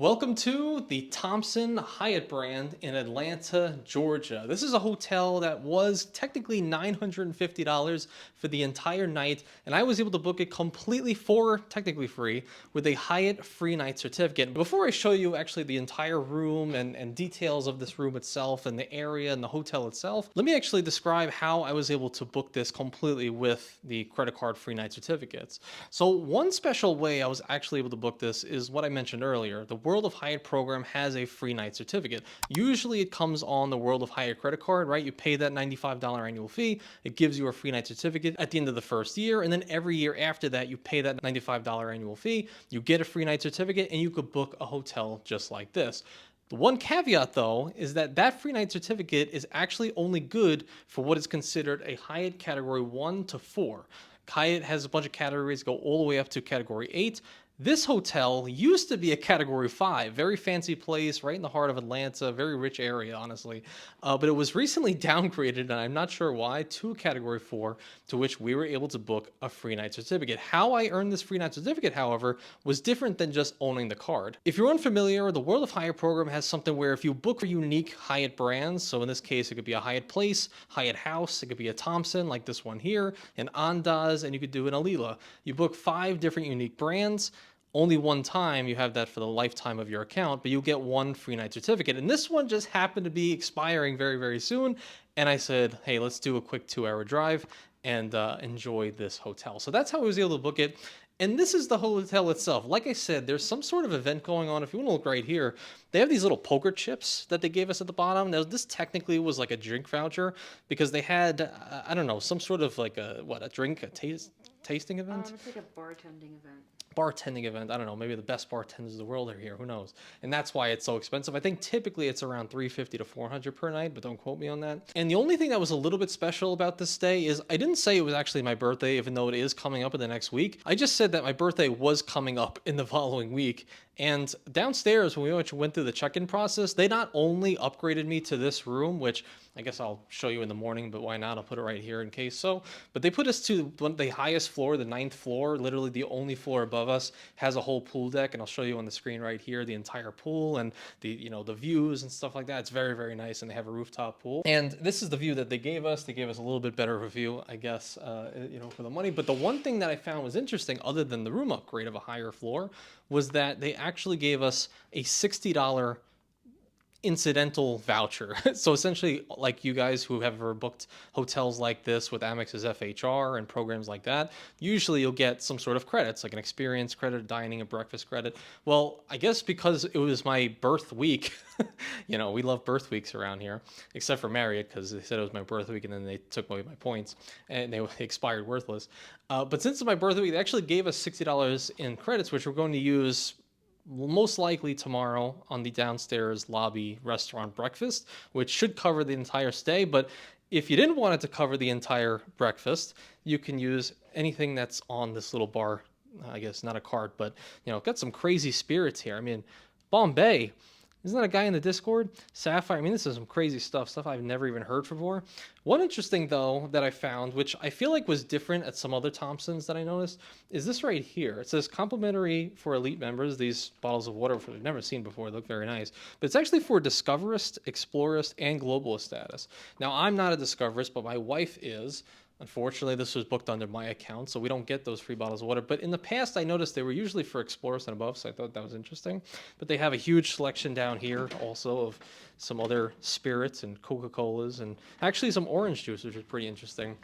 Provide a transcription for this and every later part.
Welcome to the Thompson Hyatt brand in Atlanta, Georgia. This is a hotel that was technically $950 for the entire night, and I was able to book it completely for technically free with a Hyatt free night certificate. Before I show you actually the entire room and details of this room itself and the area and the hotel itself, let me actually describe how I was able to book this completely with the credit card free night certificates. So one special way I was actually able to book this is what I mentioned earlier. The World of Hyatt program has a free night certificate. Usually it comes on the World of Hyatt credit card, right? You pay that $95 annual fee. It gives you a free night certificate at the end of the first year. And then every year after that, you pay that $95 annual fee. You get a free night certificate and you could book a hotel just like this. The one caveat, though, is that that free night certificate is actually only good for what is considered a Hyatt category 1 to 4. Hyatt has a bunch of categories, go all the way up to category 8. This hotel used to be a category 5, very fancy place right in the heart of Atlanta, very rich area, honestly. But it was recently downgraded, and I'm not sure why, to category 4, to which we were able to book a free night certificate. How I earned this free night certificate, however, was different than just owning the card. If you're unfamiliar, the World of Hyatt program has something where if you book for unique Hyatt brands, so in this case, it could be a Hyatt Place, Hyatt House, it could be a Thompson, like this one here, an Andaz, and you could do an Alila. You book 5 different unique brands. Only one time you have that for the lifetime of your account, but you'll get one free night certificate. And this one just happened to be expiring very, very soon. And I said, hey, let's do a quick 2-hour drive and enjoy this hotel. So that's how I was able to book it. And this is the hotel itself. Like I said, there's some sort of event going on. If you want to look right here, they have these little poker chips that they gave us at the bottom. Now, this technically was like a drink voucher because they had, I don't know, some sort of like a tasting event? It's like a bartending event. Bartending event. I don't know, maybe the best bartenders in the world are here, who knows. And that's why it's so expensive. I think typically it's around $350 to $400 per night, but don't quote me on that. And the only thing that was a little bit special about this stay is I didn't say it was actually my birthday, even though it is coming up in the next week. I just said that my birthday was coming up in the following week. And downstairs, when we went through the check-in process, they not only upgraded me to this room, which I guess I'll show you in the morning, but why not? I'll put it right here in case so. But they put us to the highest floor, the 9th floor, literally the only floor above us, has a whole pool deck, and I'll show you on the screen right here the entire pool and the views and stuff like that. It's very, very nice, and they have a rooftop pool. And this is the view that they gave us. They gave us a little bit better of a view, I guess, for the money. But the one thing that I found was interesting, other than the room upgrade of a higher floor, was that they actually gave us a $60 incidental voucher. So essentially, like you guys who have ever booked hotels like this with Amex's FHR and programs like that, usually you'll get some sort of credits, like an experience credit, dining, a breakfast credit. Well, I guess because it was my birth week, we love birth weeks around here, except for Marriott, because they said it was my birth week and then they took away my points and they expired worthless. But since it's my birth week, they actually gave us $60 in credits, which we're going to use most likely tomorrow on the downstairs lobby restaurant breakfast, which should cover the entire stay. But if you didn't want it to cover the entire breakfast, you can use anything that's on this little bar. I guess not a cart, but got some crazy spirits here. I mean, Bombay. Isn't that a guy in the Discord? Sapphire. I mean, this is some crazy stuff I've never even heard before. One interesting, though, that I found, which I feel like was different at some other Thompsons that I noticed, is this right here. It says complimentary for elite members, these bottles of water, which I've never seen before. They look very nice. But it's actually for Discoverist, Explorist, and Globalist status. Now, I'm not a Discoverist, but my wife is. Unfortunately, this was booked under my account, so we don't get those free bottles of water. But in the past, I noticed they were usually for explorers and above, so I thought that was interesting. But they have a huge selection down here also of some other spirits and Coca-Colas and actually some orange juice, which is pretty interesting.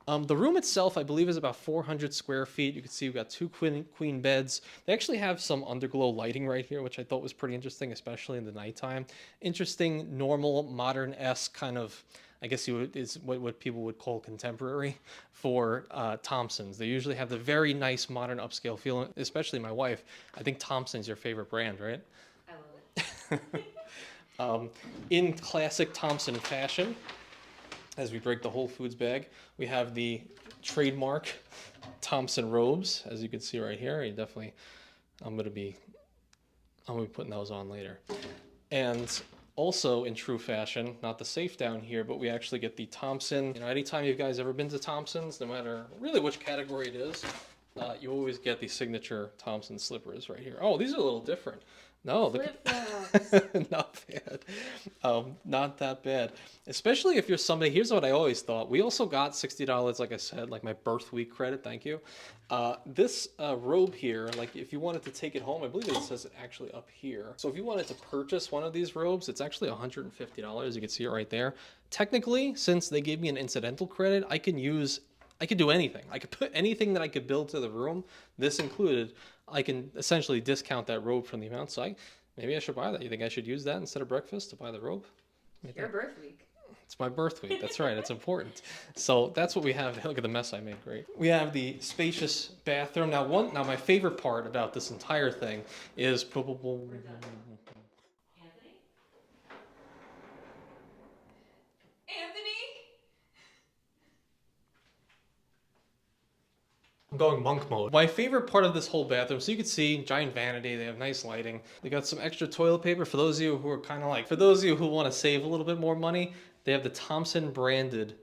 The room itself, I believe, is about 400 square feet. You can see we've got 2 queen beds. They actually have some underglow lighting right here, which I thought was pretty interesting, especially in the nighttime. Interesting, normal, modern-esque kind of, I guess is what people would call contemporary for Thompsons. They usually have the very nice modern upscale feeling, especially my wife. I think Thompson's your favorite brand, right? I love it. In classic Thompson fashion, as we break the Whole Foods bag, we have the trademark Thompson robes, as you can see right here. I'm gonna be putting those on later. And also in true fashion, not the safe down here, but we actually get the Thompson. Anytime you guys ever been to Thompson's, no matter really which category it is, You always get the signature Thompson slippers right here. Oh, these are a little different. No, look Flip-flops. not bad. Not that bad. Especially if you're somebody. Here's what I always thought. We also got $60, like I said, like my birth week credit. Thank you. This robe here, like if you wanted to take it home, I believe it says it actually up here. So if you wanted to purchase one of these robes, it's actually $150. You can see it right there. Technically, since they gave me an incidental credit, I could do anything. I could put anything that I could build to the room, this included. I can essentially discount that robe from the amount. So maybe I should buy that. You think I should use that instead of breakfast to buy the robe? Your birth week. It's my birth week. That's right. It's important. So that's what we have. Look at the mess I made. Great. We have the spacious bathroom. Now my favorite part about this entire thing is I'm going monk mode. My favorite part of this whole bathroom, so you can see, giant vanity, they have nice lighting. They got some extra toilet paper for those of you who are kind of like, for those of you who want to save a little bit more money, they have the Thompson branded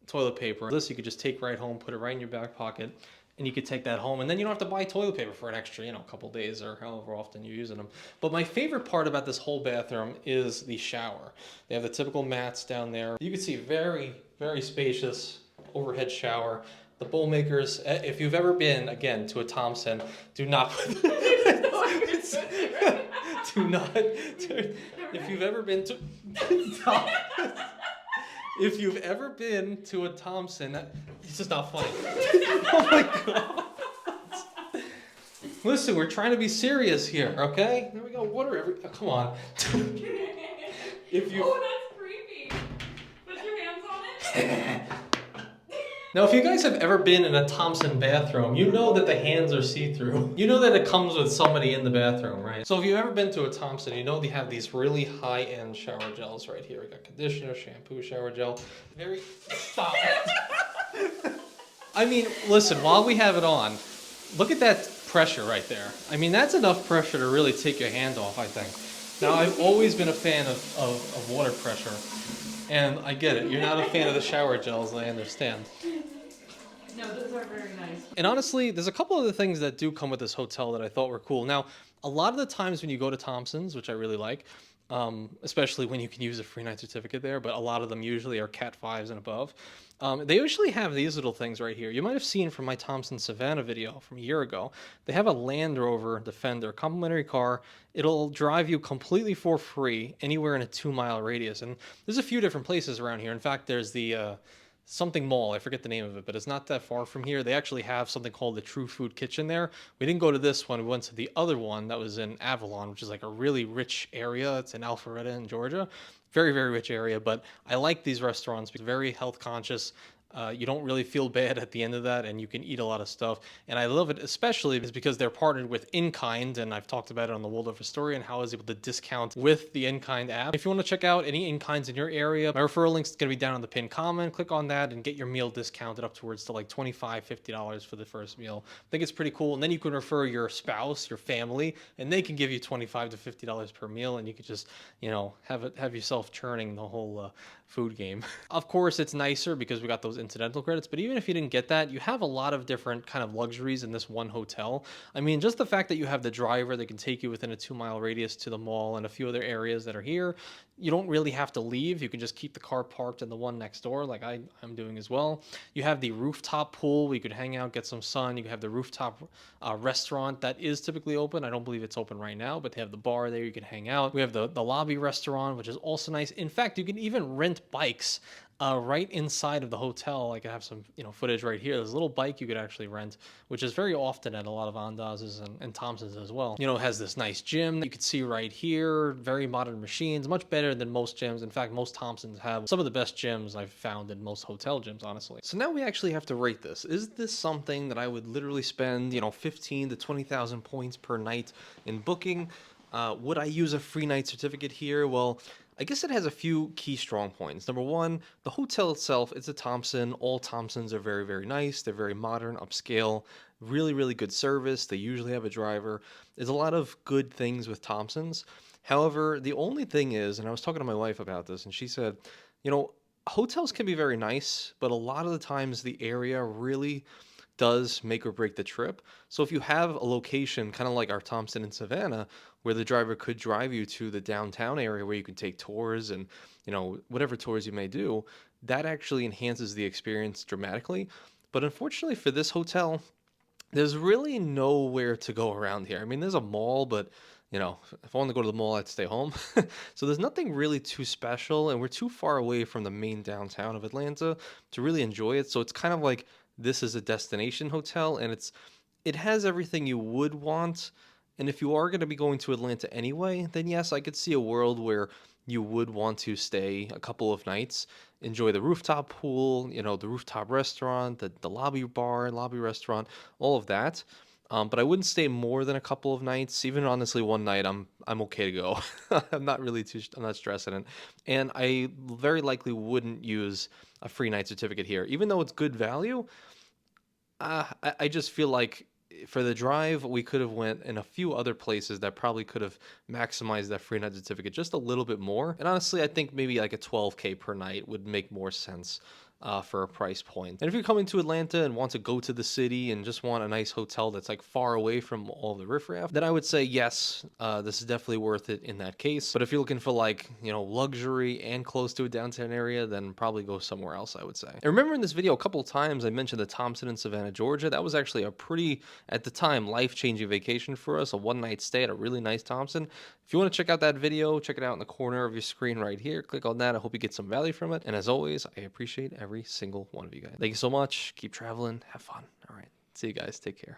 toilet paper. This you could just take right home, put it right in your back pocket, and you could take that home, and then you don't have to buy toilet paper for an extra, couple days or however often you're using them. But my favorite part about this whole bathroom is the shower. They have the typical mats down there. You can see very, very spacious overhead shower. The bowl makers, if you've ever been, again, to a Thompson, do not, if you've ever been to, if you've ever been to a Thompson, this is not funny. Oh my God. Listen, we're trying to be serious here, okay? There we go, water come on. Oh, that's creepy. Put your hands on it. Now, if you guys have ever been in a Thompson bathroom, you know that the hands are see-through. You know that it comes with somebody in the bathroom, right? So if you've ever been to a Thompson, you know they have these really high-end shower gels right here. We got conditioner, shampoo, shower gel. Stop it. I mean, listen, while we have it on, look at that pressure right there. I mean, that's enough pressure to really take your hand off, I think. Now, I've always been a fan of water pressure. And I get it. You're not a fan of the shower gels, I understand. No, those are very nice. And honestly, there's a couple other things that do come with this hotel that I thought were cool. Now, a lot of the times when you go to Thompson's, which I really like, especially when you can use a free night certificate there, but a lot of them usually are Cat 5s and above. They usually have these little things right here. You might have seen from my Thompson Savannah video from a year ago. They have a Land Rover Defender, complimentary car. It'll drive you completely for free anywhere in a 2-mile radius. And there's a few different places around here. In fact, there's the something mall. I forget the name of it, but it's not that far from here. They actually have something called the True Food Kitchen there. We didn't go to this one. We went to the other one that was in Avalon, which is like a really rich area. It's in Alpharetta in Georgia. Very, very rich area, but I like these restaurants because very health conscious. You don't really feel bad at the end of that, and you can eat a lot of stuff. And I love it, especially because they're partnered with InKind, and I've talked about it on the World of Astoria and how I was able to discount with the InKind app. If you want to check out any InKinds in your area, my referral link's going to be down on the pinned comment. Click on that and get your meal discounted up towards to like $25, $50 for the first meal. I think it's pretty cool. And then you can refer your spouse, your family, and they can give you $25 to $50 per meal, and you could just, have yourself churning the whole food game. Of course, it's nicer because we got those incidental credits, but even if you didn't get that, you have a lot of different kind of luxuries in this one hotel. I mean, just the fact that you have the driver that can take you within a 2-mile radius to the mall and a few other areas that are here, you don't really have to leave. You can just keep the car parked in the one next door like I'm doing as well. You have the rooftop pool where you could hang out, get some sun. You can have the rooftop restaurant that is typically open. I don't believe it's open right now, but they have the bar there. You can hang out. We have the lobby restaurant, which is also nice. In fact, you can even rent bikes right inside of the hotel. I could have some footage right here. There's a little bike you could actually rent, which is very often at a lot of Andaz's and Thompson's as well. It has this nice gym that you can see right here. Very modern machines, much better than most gyms. In fact, most Thompson's have some of the best gyms I've found in most hotel gyms, honestly. So now we actually have to rate this. Is this something that I would literally spend 15 to 20,000 points per night in booking? Would I use a free night certificate here? Well, I guess it has a few key strong points. Number one, the hotel itself, it's a Thompson. All Thompsons are very, very nice. They're very modern, upscale, really, really good service. They usually have a driver. There's a lot of good things with Thompsons. However, the only thing is, and I was talking to my wife about this, and she said, hotels can be very nice, but a lot of the times the area really does make or break the trip. So if you have a location kind of like our Thompson in Savannah, where the driver could drive you to the downtown area where you can take tours and, whatever tours you may do, that actually enhances the experience dramatically. But unfortunately for this hotel, there's really nowhere to go around here. I mean, there's a mall, but if I want to go to the mall, I'd stay home. So there's nothing really too special, and we're too far away from the main downtown of Atlanta to really enjoy it. So it's kind of like this is a destination hotel, and it has everything you would want. And if you are going to be going to Atlanta anyway, then yes, I could see a world where you would want to stay a couple of nights, enjoy the rooftop pool, the rooftop restaurant, the lobby bar, lobby restaurant, all of that. But I wouldn't stay more than a couple of nights. Even honestly, one night I'm okay to go. I'm not stressing it, and I very likely wouldn't use a free night certificate here, even though it's good value. I just feel like for the drive, we could have went in a few other places that probably could have maximized that free night certificate just a little bit more. And honestly, I think maybe like a 12K per night would make more sense for a price point. And if you're coming to Atlanta and want to go to the city and just want a nice hotel that's like far away from all the riffraff, then I would say yes, this is definitely worth it in that case. But if you're looking for like, luxury and close to a downtown area, then probably go somewhere else, I would say. And remember in this video, a couple of times I mentioned the Thompson in Savannah, Georgia. That was actually a pretty, at the time, life-changing vacation for us, a one-night stay at a really nice Thompson. If you want to check out that video, check it out in the corner of your screen right here. Click on that. I hope you get some value from it. And as always, I appreciate every single one of you guys. Thank you so much. Keep traveling. Have fun. All right. See you guys. Take care.